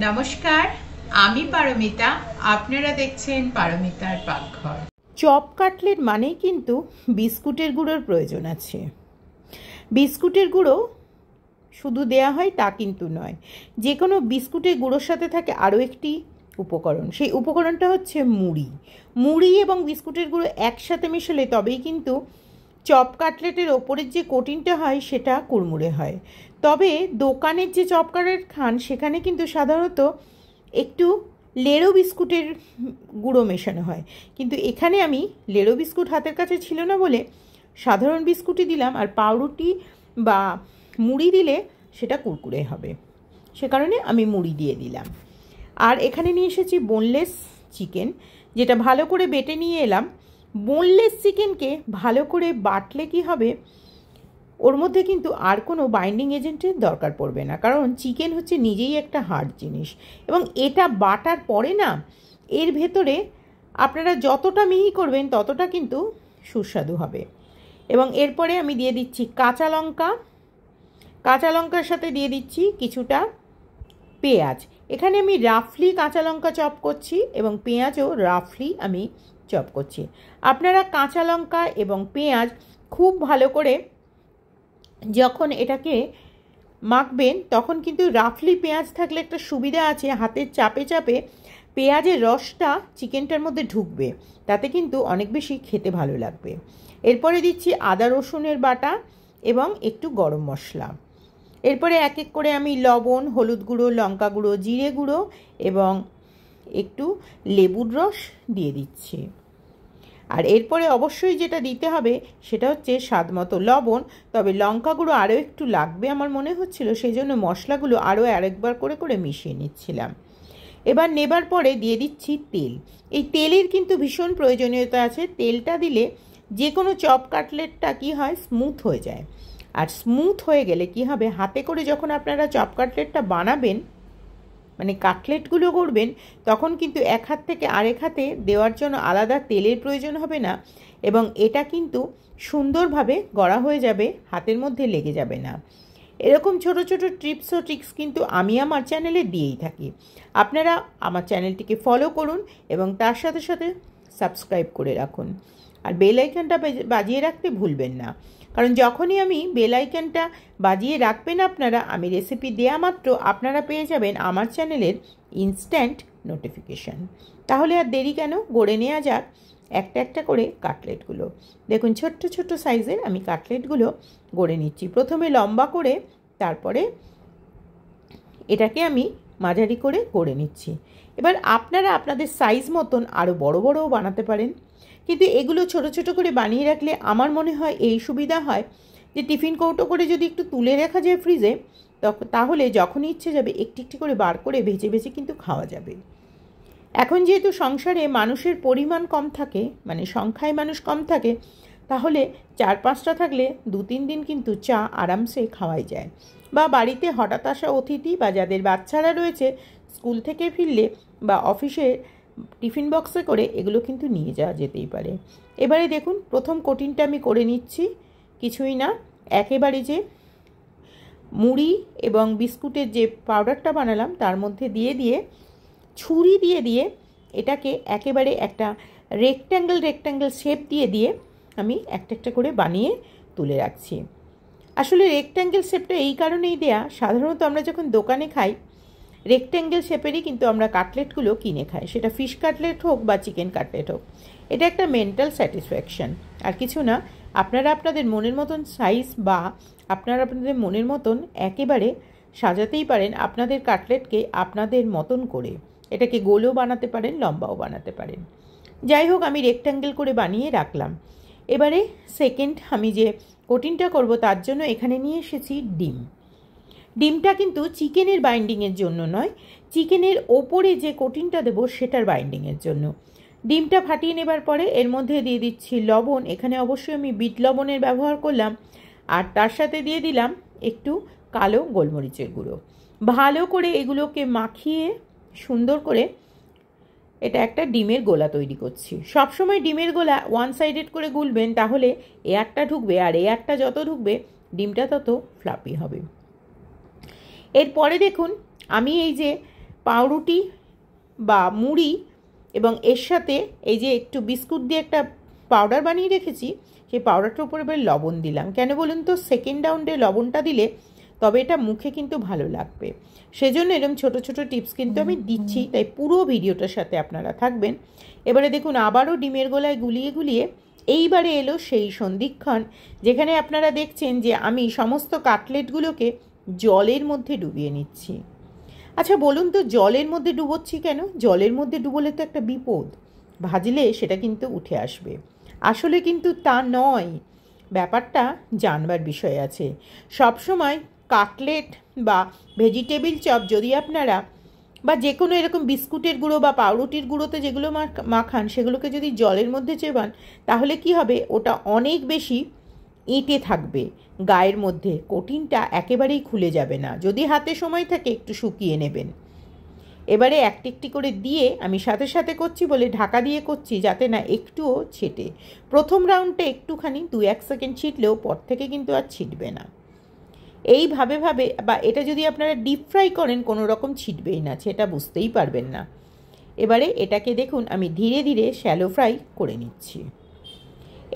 নমস্কার, আমি পারমিতা। আপনারা দেখছেন পারমিতার পাকঘর। চপ কাটলেট মানেই কিন্তু বিস্কুটের গুঁড়োর প্রয়োজন আছে। বিস্কুটের গুঁড়ো শুধু দেয়া হয় তা কিন্তু নয়, যে কোনো বিস্কুটের গুঁড়োর সাথে থাকে আরও একটি উপকরণ। সেই উপকরণটা হচ্ছে মুড়ি। মুড়ি এবং বিস্কুটের গুঁড়ো একসাথে মেশালে তবেই কিন্তু চপ কাটলেটের ওপরের যে কোটিংটা হয় সেটা কুড়মুড়ে হয়। তবে দোকানের যে চপ কাটলেট খান সেখানে কিন্তু সাধারণত একটু লেড়ো বিস্কুটের গুঁড়ো মেশানো হয়, কিন্তু এখানে আমি লেড়ো বিস্কুট হাতের কাছে ছিল না বলে সাধারণ বিস্কুটই দিলাম, আর পাউরুটি বা মুড়ি দিলে সেটা কুরকুরে হবে, সে কারণে আমি মুড়ি দিয়ে দিলাম। আর এখানে নিয়ে এসেছি বোনলেস চিকেন, যেটা ভালো করে বেটে নিয়ে এলাম। বোনলেস চিকেনকে ভালো করে বাটলে কি হবে, ওর মধ্যে কিন্তু আর কোনো বাইন্ডিং এজেন্টের দরকার পড়বে না, কারণ চিকেন হচ্ছে নিজেই একটা হার্ড জিনিস, এবং এটা বাটার পরে না এর ভেতরে আপনারা যতটা মিহি করবেন ততটা কিন্তু সুস্বাদু হবে। এবং এরপরে আমি দিয়ে দিচ্ছি কাঁচা লঙ্কা, কাঁচা লঙ্কার সাথে দিয়ে দিচ্ছি কিছুটা পেঁয়াজ। এখানে আমি রাফলি কাঁচা লঙ্কা চপ করছি এবং পেঁয়াজও রাফলি আমি চপ করছি। আপনারা কাঁচা লঙ্কা এবং পেঁয়াজ খুব ভালো করে যখন এটাকে মাখবেন তখন কিন্তু রাফলি পেঁয়াজ থাকলে একটা সুবিধা আছে, হাতের চাপে চাপে পেঁয়াজের রসটা চিকেনটার মধ্যে ঢুকবে, তাতে কিন্তু অনেক বেশি খেতে ভালো লাগবে। এরপরে দিচ্ছি আদা রসুনের বাটা এবং একটু গরম মশলা। এরপরে এক এক করে আমি লবণ, হলুদ গুঁড়ো, লঙ্কা গুঁড়ো, জিরে গুঁড়ো এবং একটু লেবুর রস দিয়ে দিচ্ছি। আর এরপরে অবশ্যই যেটা দিতে হবে সেটা হচ্ছে স্বাদ মতো লবণ, তবে লঙ্কা গুঁড়ো আরও একটু লাগবে আমার মনে হচ্ছিল, সেই জন্য মশলাগুলো আরও আরেকবার করে করে মিশিয়ে নিচ্ছিলাম। এবার নেবার পরে দিয়ে দিচ্ছি তেল। এই তেলের কিন্তু ভীষণ প্রয়োজনীয়তা আছে। তেলটা দিলে যে কোনো চপ কাটলেটটা কি হয়, স্মুথ হয়ে যায়। আর স্মুথ হয়ে গেলে কি হবে, হাতে করে যখন আপনারা চপ কাটলেটটা বানাবেন, মানে কাটলেটগুলো করবেন, তখন কিন্তু এক হাত থেকে আরেক হাতে দেওয়ার জন্য আলাদা তেলের প্রয়োজন হবে না, এবং এটা কিন্তু সুন্দরভাবে গড়া হয়ে যাবে, হাতের মধ্যে লেগে যাবে না। এরকম ছোট ছোট টিপস ও ট্রিক্স কিন্তু আমি আমার চ্যানেলে দিয়েই থাকি। আপনারা আমার চ্যানেলটিকে ফলো করুন এবং তার সাথে সাথে সাবস্ক্রাইব করে রাখুন, আর বেল আইকনটা বাজিয়ে রাখতে ভুলবেন না, কারণ যখনই আমি বেল আইকনটা বাজিয়ে রাখবেন আপনারা, আমি রেসিপি দেয়া মাত্র আপনারা পেয়ে যাবেন আমার চ্যানেলের ইনস্ট্যান্ট নোটিফিকেশান। তাহলে আর দেরি কেন, গড়ে নেওয়া যাক একটা একটা করে কাটলেটগুলো। দেখুন ছোট্ট ছোট্ট সাইজের আমি কাটলেটগুলো গড়ে নিচ্ছি, প্রথমে লম্বা করে, তারপরে এটাকে আমি মাঝারি করে গড়ে নিচ্ছি। এবার আপনারা আপনাদের সাইজ মতন আরও বড় বড়ও বানাতে পারেন, কিন্তু এগুলো ছোট ছোট করে বানিয়ে রাখলে আমার মনে হয় এই সুবিধা হয় যে টিফিন কৌটো করে যদি একটু তুলে রাখা যায় ফ্রিজে, তাহলে যখনই ইচ্ছে যাবে একটি একটি করে বার করে ভেজে ভেজে কিন্তু খাওয়া যাবে। এখন যেহেতু সংসারে মানুষের পরিমাণ কম থাকে, মানে সংখ্যায় মানুষ কম থাকে, তাহলে 4-5টা থাকলে 2-3 দিন কিন্তু চা আরামসে খাওয়াই যায়। বা বাড়িতে হঠাৎ আসা অতিথি বা যাদের বাচ্চারা রয়েছে স্কুল থেকে ফিরলে বা অফিসে টিফিন বক্সে করে এগুলো কিন্তু নিয়ে যাওয়া যেতেই পারে। এবারে দেখুন প্রথম কোটিংটা আমি করে নিচ্ছি, কিছুই না, একেবারে যে মুড়ি এবং বিস্কুটের যে পাউডারটা বানালাম তার মধ্যে দিয়ে দিয়ে ছুরি দিয়ে দিয়ে এটাকে একেবারে একটা রেক্ট্যাঙ্গেল শেপ দিয়ে দিয়ে আমি একটা একটা করে বানিয়ে তুলে রাখছি। আসলে রেক্ট্যাঙ্গেল শেপটা এই কারণেই দেয়া, সাধারণত আমরা যখন দোকানে খাই রেক্ট্যাঙ্গেল শেপেরই কিন্তু আমরা কাটলেটগুলো কিনে খাই, সেটা ফিশ কাটলেট হোক বা চিকেন কাটলেট হোক। এটা একটা মেন্টাল স্যাটিসফ্যাকশান, আর কিছু না। আপনারা আপনাদের মনের মতন সাইজ বা আপনারা আপনাদের মনের মতন একেবারে সাজাতেই পারেন আপনাদের কাটলেটকে আপনাদের মতন করে। এটাকে গোলও বানাতে পারেন, লম্বাও বানাতে পারেন। যাই হোক, আমি রেক্ট্যাঙ্গেল করে বানিয়ে রাখলাম। এবারে সেকেন্ড আমি যে কোটিংটা করব তার জন্য এখানে নিয়ে এসেছি ডিম। ডিমটা কিন্তু চিকেনের বাইন্ডিংয়ের জন্য নয়, চিকেনের ওপরে যে কোটিংটা দেবো সেটার বাইন্ডিংয়ের জন্য। ডিমটা ফাটিয়ে নেবার পরে এর মধ্যে দিয়ে দিচ্ছি লবণ, এখানে অবশ্যই আমি বিট লবণের ব্যবহার করলাম, আর তার সাথে দিয়ে দিলাম একটু কালো গোলমরিচের গুঁড়ো। ভালো করে এগুলোকে মাখিয়ে সুন্দর করে এটা একটা ডিমের গোলা তৈরি করছি। সবসময় ডিমের গোলা ওয়ান সাইডেড করে গুলবেন, তাহলে এয়ারটা ঢুকবে, আর এয়ারটা যত ঢুকবে ডিমটা তত ফ্লাপি হবে। এরপরে দেখুন আমি এই যে পাউরুটি বা মুড়ি এবং এর সাথে এই যে একটু বিস্কুট দিয়ে একটা পাউডার বানিয়ে রেখেছি, সেই পাউডারটার উপর এবার লবণ দিলাম। কেন বলুন তো? সেকেন্ড রাউন্ডে লবণটা দিলে তবে এটা মুখে কিন্তু ভালো লাগবে, সেজন্য এরকম ছোট ছোট টিপস কিন্তু আমি দিচ্ছি, তাই পুরো ভিডিওটার সাথে আপনারা থাকবেন। এবারে দেখুন আবারও ডিমের গোলায় গুলিয়ে গুলিয়ে এইবারে এলো সেই সন্ধিক্ষণ যেখানে আপনারা দেখছেন যে আমি সমস্ত কাটলেটগুলোকে জলের মধ্যে ডুবিয়ে নিচ্ছি। আচ্ছা বলুন তো, জলের মধ্যে ডুবোচ্ছি কেন? জলের মধ্যে ডুবোলে তো একটা বিপদ, ভাজলে সেটা কিন্তু উঠে আসবে। আসলে কিন্তু তা নয়, ব্যাপারটা জানবার বিষয় আছে। সবসময় কাটলেট বা ভেজিটেবিল চপ যদি আপনারা বা যে কোনো এরকম বিস্কুটের গুঁড়ো বা পাউরুটির গুঁড়োতে যেগুলো মাখান সেগুলোকে যদি জলের মধ্যে চেবান, তাহলে কি হবে? ওটা অনেক বেশি এঁটে থাকবে গায়ের মধ্যে, কোটিংটা একেবারেই খুলে যাবে না। যদি হাতে সময় থাকে একটু শুকিয়ে নেবেন। এবারে একটি একটি করে দিয়ে আমি সাথে সাথে করছি বলে ঢাকা দিয়ে করছি, যাতে না একটুও ছেটে। প্রথম রাউন্ডে একটুখানি 2-1 সেকেন্ড ছিটলেও পর থেকে কিন্তু আর ছিটবে না। এইভাবে বা এটা যদি আপনারা ডিপ ফ্রাই করেন কোনো রকম ছিটবেই না, সেটা বুঝতেই পারবেন না। এবারে এটাকে দেখুন আমি ধীরে ধীরে শ্যালো ফ্রাই করে নিচ্ছি।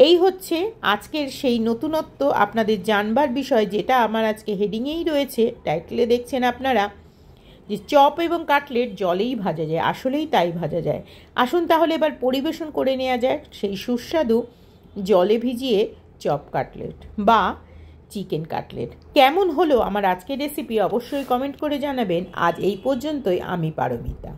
এই হচ্ছে আজকের সেই নতুনত্ব আপনাদের জানবার বিষয়, যেটা আমার আজকে হেডিংয়েই রয়েছে, টাইটেলে দেখছেন আপনারা, যে চপ এবং কাটলেট জলেই ভাজা যায়। আসলেই তাই ভাজা যায়। আসুন তাহলে এবার পরিবেশন করে নেওয়া যায় সেই সুস্বাদু জলে ভিজিয়ে চপ কাটলেট বা চিকেন কাটলেট। কেমন হলো আমার আজকের রেসিপি অবশ্যই কমেন্ট করে জানাবেন। আজ এই পর্যন্তই। আমি পারমিতা।